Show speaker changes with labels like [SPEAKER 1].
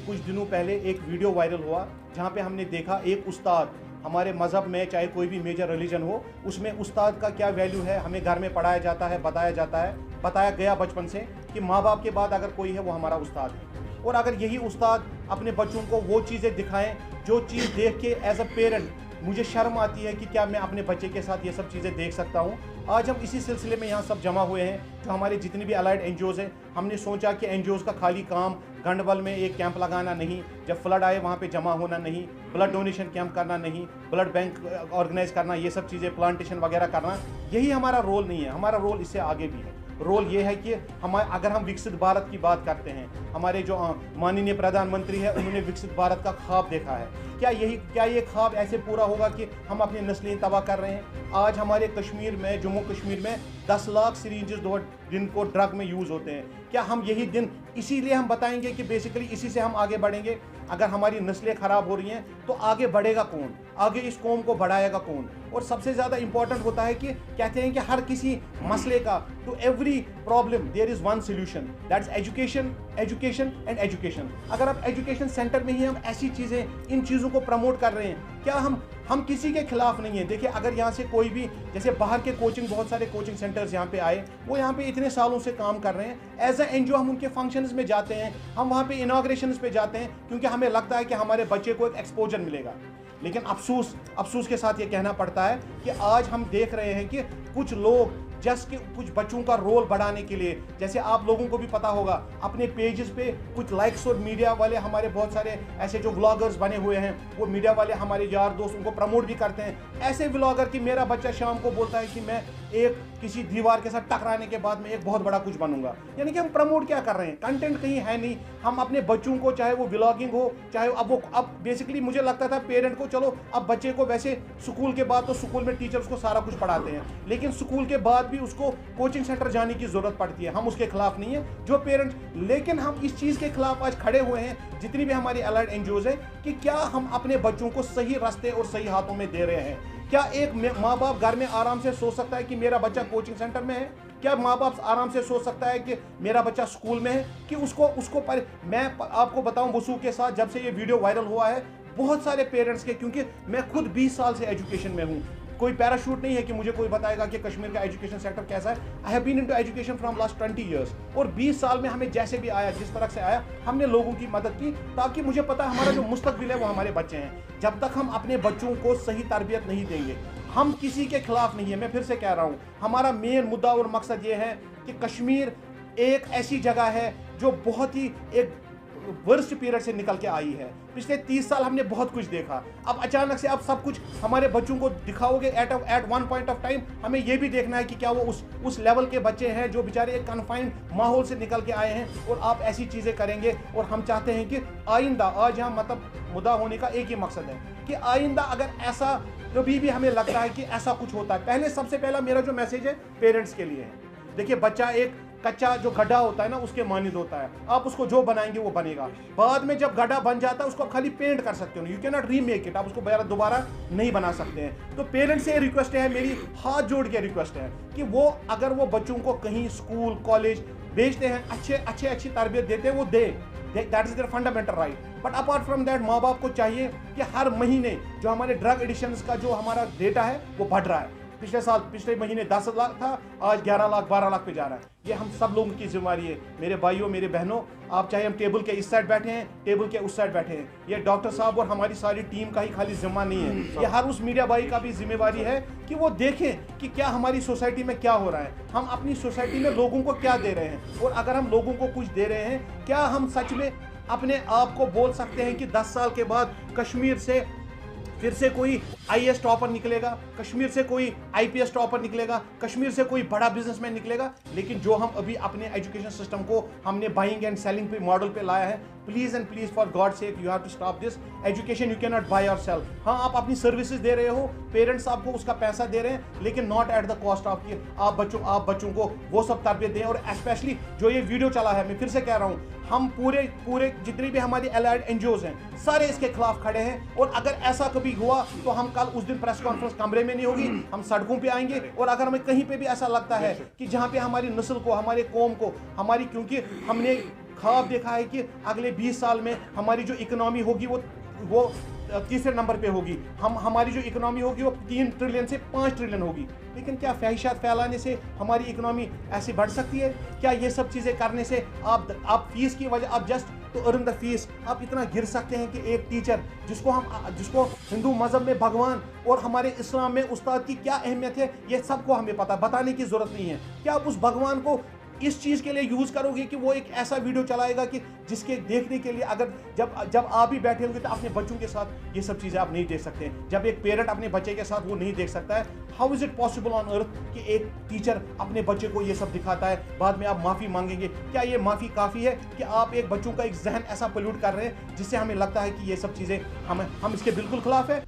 [SPEAKER 1] कुछ दिनों पहले एक वीडियो वायरल हुआ जहाँ पे हमने देखा एक उस्ताद, हमारे मज़हब में चाहे कोई भी मेजर रिलीजन हो, उसमें उस्ताद का क्या वैल्यू है हमें घर में पढ़ाया जाता है, बताया गया बचपन से कि माँ बाप के बाद अगर कोई है वो हमारा उस्ताद है। और अगर यही उस्ताद अपने बच्चों को वो चीज़ें दिखाएं जो चीज़ देख के एज अ पेरेंट मुझे शर्म आती है कि क्या मैं अपने बच्चे के साथ ये सब चीज़ें देख सकता हूँ। आज हम इसी सिलसिले में यहाँ सब जमा हुए हैं, जो हमारे जितने भी अलाइड एनजीओज़ हैं। हमने सोचा कि एनजीओज़ का खाली काम गंडबल में एक कैंप लगाना नहीं, जब फ्लड आए वहाँ पे जमा होना नहीं, ब्लड डोनेशन कैंप करना नहीं, ब्लड बैंक ऑर्गेनाइज करना, ये सब चीज़ें प्लांटेशन वगैरह करना, यही हमारा रोल नहीं है। हमारा रोल इससे आगे भी है। रोल ये है कि अगर हम विकसित भारत की बात करते हैं, हमारे जो माननीय प्रधानमंत्री है उन्होंने विकसित भारत का ख्वाब देखा है। क्या ये ख्वाब ऐसे पूरा होगा कि हम अपनी नस्लें तबाह कर रहे हैं? आज हमारे कश्मीर में, जम्मू कश्मीर में 10 लाख सिरिंजेस दिन को ड्रग में यूज़ होते हैं। क्या हम यही दिन इसीलिए हम बताएंगे कि बेसिकली इसी से हम आगे बढ़ेंगे? अगर हमारी नस्लें ख़राब हो रही हैं तो आगे बढ़ेगा कौन? आगे इस कौम को बढ़ाएगा कौन? और सबसे ज़्यादा इंपॉर्टेंट होता है कि कहते हैं कि हर किसी मसले का, to every problem there is one solution, that's education, education and education. अगर आप एजुकेशन सेंटर में ही हम ऐसी चीज़ें, इन चीज़ों को प्रमोट कर रहे हैं, क्या हम किसी के खिलाफ नहीं है। देखिए, अगर यहाँ से कोई भी, जैसे बाहर के कोचिंग, बहुत सारे कोचिंग सेंटर्स यहाँ पे आए, वो यहाँ पे इतने सालों से काम कर रहे हैं। एज अ एनजीओ हम उनके फंक्शंस में जाते हैं, हम वहाँ पे इनॉग्रेशंस पे जाते हैं, क्योंकि हमें लगता है कि हमारे बच्चे को एक एक्सपोजर मिलेगा। लेकिन अफसोस के साथ ये कहना पड़ता है कि आज हम देख रहे हैं कि कुछ लोग जस्ट के कुछ बच्चों का रोल बढ़ाने के लिए, जैसे आप लोगों को भी पता होगा, अपने पेजेस पे कुछ लाइक्स, और मीडिया वाले हमारे बहुत सारे ऐसे जो व्लॉगर्स बने हुए हैं, वो मीडिया वाले हमारे यार दोस्त उनको प्रमोट भी करते हैं। ऐसे व्लॉगर कि मेरा बच्चा शाम को बोलता है कि मैं एक किसी दीवार के साथ टकराने के बाद में एक बहुत बड़ा कुछ बनूंगा। यानी कि हम प्रमोट क्या कर रहे हैं? कंटेंट कहीं है नहीं। हम अपने बच्चों को, चाहे वो व्लॉगिंग हो, चाहे अब बेसिकली मुझे लगता था पेरेंट को, चलो अब बच्चे को वैसे स्कूल के बाद तो स्कूल में टीचर उसको सारा कुछ पढ़ाते हैं, लेकिन स्कूल के बाद भी उसको कोचिंग सेंटर जाने की जरूरत पड़ती है। हम उसके खिलाफ नहीं है जो पेरेंट्स, लेकिन हम इस चीज़ के खिलाफ आज खड़े हुए हैं, जितनी भी हमारी अलाइड एनजीओज है, कि क्या हम अपने बच्चों को सही रास्ते और सही हाथों में दे रहे हैं? क्या एक माँ बाप घर में आराम से सोच सकता है कि मेरा बच्चा कोचिंग सेंटर में है? क्या माँ बाप आराम से सोच सकता है कि मेरा बच्चा स्कूल में है? कि मैं आपको बताऊं, वसू के साथ जब से ये वीडियो वायरल हुआ है, बहुत सारे पेरेंट्स के, क्योंकि मैं खुद 20 साल से एजुकेशन में हूँ, कोई पैराशूट नहीं है कि मुझे कोई बताएगा कि कश्मीर का एजुकेशन सेक्टर कैसा है। I have been into education from last 20 years, और 20 साल में हमें जैसे भी आया, जिस तरह से आया, हमने लोगों की मदद की, ताकि मुझे पता है हमारा जो मुस्तकबिल है वो हमारे बच्चे हैं। जब तक हम अपने बच्चों को सही तरबियत नहीं देंगे, हम किसी के खिलाफ नहीं है। मैं फिर से कह रहा हूँ, हमारा मेन मुद्दा और मकसद ये है कि कश्मीर एक ऐसी जगह है जो बहुत ही एक वर्स्ट पीरियड से निकल के आई है। पिछले 30 साल हमने बहुत कुछ देखा, अब अचानक से अब सब कुछ हमारे बच्चों को दिखाओगे at one point of time. हमें यह भी देखना है कि क्या वो उस लेवल के बच्चे हैं जो बेचारे एक कन्फाइंड माहौल से निकल के आए हैं, और आप ऐसी चीज़ें करेंगे। और हम चाहते हैं कि आइंदा, आज यहाँ मतलब मुद्दा होने का एक ही मकसद है कि आइंदा अगर ऐसा कभी भी हमें लगता है कि ऐसा कुछ होता है, पहले सबसे पहला मेरा जो मैसेज है पेरेंट्स के लिए है। देखिए, बच्चा एक कच्चा जो गड्ढा होता है ना, उसके मानिंद होता है। आप उसको जो बनाएंगे वो बनेगा। बाद में जब गड्ढा बन जाता है उसको आप खाली पेंट कर सकते हो, you can not remake it. आप उसको दोबारा नहीं बना सकते हैं। तो पेरेंट्स से रिक्वेस्ट है, मेरी हाथ जोड़ के रिक्वेस्ट है कि वो अगर वो बच्चों को कहीं स्कूल कॉलेज भेजते हैं, अच्छी तरबियत देते हैं, वो दे, that is their fundamental right. But apart from that, माँ बाप को चाहिए कि हर महीने जो हमारे ड्रग एडिशंस का जो हमारा डेटा है वो बढ़ रहा है। पिछले महीने 10 लाख था, आज 11 लाख 12 लाख पे जा रहा है। ये हम सब लोगों की जिम्मेवारी है, मेरे भाइयों, मेरे बहनों। आप चाहे हम टेबल के इस साइड बैठे हैं, टेबल के उस साइड बैठे हैं, ये डॉक्टर साहब और हमारी सारी टीम का ही खाली जिम्मा नहीं है, ये हर उस मीडिया भाई का भी जिम्मेवारी है कि वो देखें कि क्या हमारी सोसाइटी में क्या हो रहा है, हम अपनी सोसाइटी में लोगों को क्या दे रहे हैं। और अगर हम लोगों को कुछ दे रहे हैं, क्या हम सच में अपने आप को बोल सकते हैं कि 10 साल के बाद कश्मीर से फिर से कोई आईएएस टॉपर निकलेगा, कश्मीर से कोई आईपीएस टॉपर निकलेगा, कश्मीर से कोई बड़ा बिजनेसमैन निकलेगा? लेकिन जो हम अभी अपने एजुकेशन सिस्टम को हमने बाइंग एंड सेलिंग पे मॉडल पे लाया है, please and please for God sake you have to stop this. Education you can not buy yourself. हाँ, आप अपनी सर्विसेज दे रहे हो, पेरेंट्स आपको उसका पैसा दे रहे हैं, लेकिन not at the cost of कि आप बच्चों को वो सब तरबियत दें। और स्पेशली जो ये वीडियो चला है, मैं फिर से कह रहा हूँ, हम पूरे जितनी भी हमारी एलाइड एनजीओज हैं, सारे इसके खिलाफ खड़े हैं। और अगर ऐसा कभी हुआ तो हम कल उस दिन प्रेस कॉन्फ्रेंस कमरे में नहीं होगी, हम सड़कों पे आएंगे। और अगर हमें कहीं पे भी ऐसा लगता है कि जहाँ पे हमारी नस्ल को, हमारे कौम को, हमारी, क्योंकि हमने ख्वाब देखा है कि अगले 20 साल में हमारी जो इकोनॉमी होगी वो तीसरे नंबर पे होगी, हमारी जो इकोनॉमी होगी वो 3 ट्रिलियन से 5 ट्रिलियन होगी। लेकिन क्या फ़ाहिशात फैलाने से हमारी इकोनॉमी ऐसे बढ़ सकती है? क्या ये सब चीज़ें करने से आप फीस की वजह, आप जस्ट तो अर्न द फीस, आप इतना गिर सकते हैं कि एक टीचर जिसको हिंदू मज़हब में भगवान और हमारे इस्लाम में उस्ताद की क्या अहमियत है, ये सबको हमें पता, बताने की ज़रूरत नहीं है। क्या आप उस भगवान को इस चीज़ के लिए यूज़ करोगे कि वो एक ऐसा वीडियो चलाएगा कि जिसके देखने के लिए अगर जब आप भी बैठे होंगे तो अपने बच्चों के साथ ये सब चीज़ें आप नहीं देख सकते। जब एक पेरेंट अपने बच्चे के साथ वो नहीं देख सकता है, how is it possible on earth कि एक टीचर अपने बच्चे को ये सब दिखाता है, बाद में आप माफ़ी मांगेंगे? क्या ये माफ़ी काफ़ी है कि आप एक बच्चों का एक जहन ऐसा पोल्यूट कर रहे हैं जिससे हमें लगता है कि ये सब चीज़ें हम इसके बिल्कुल खिलाफ है?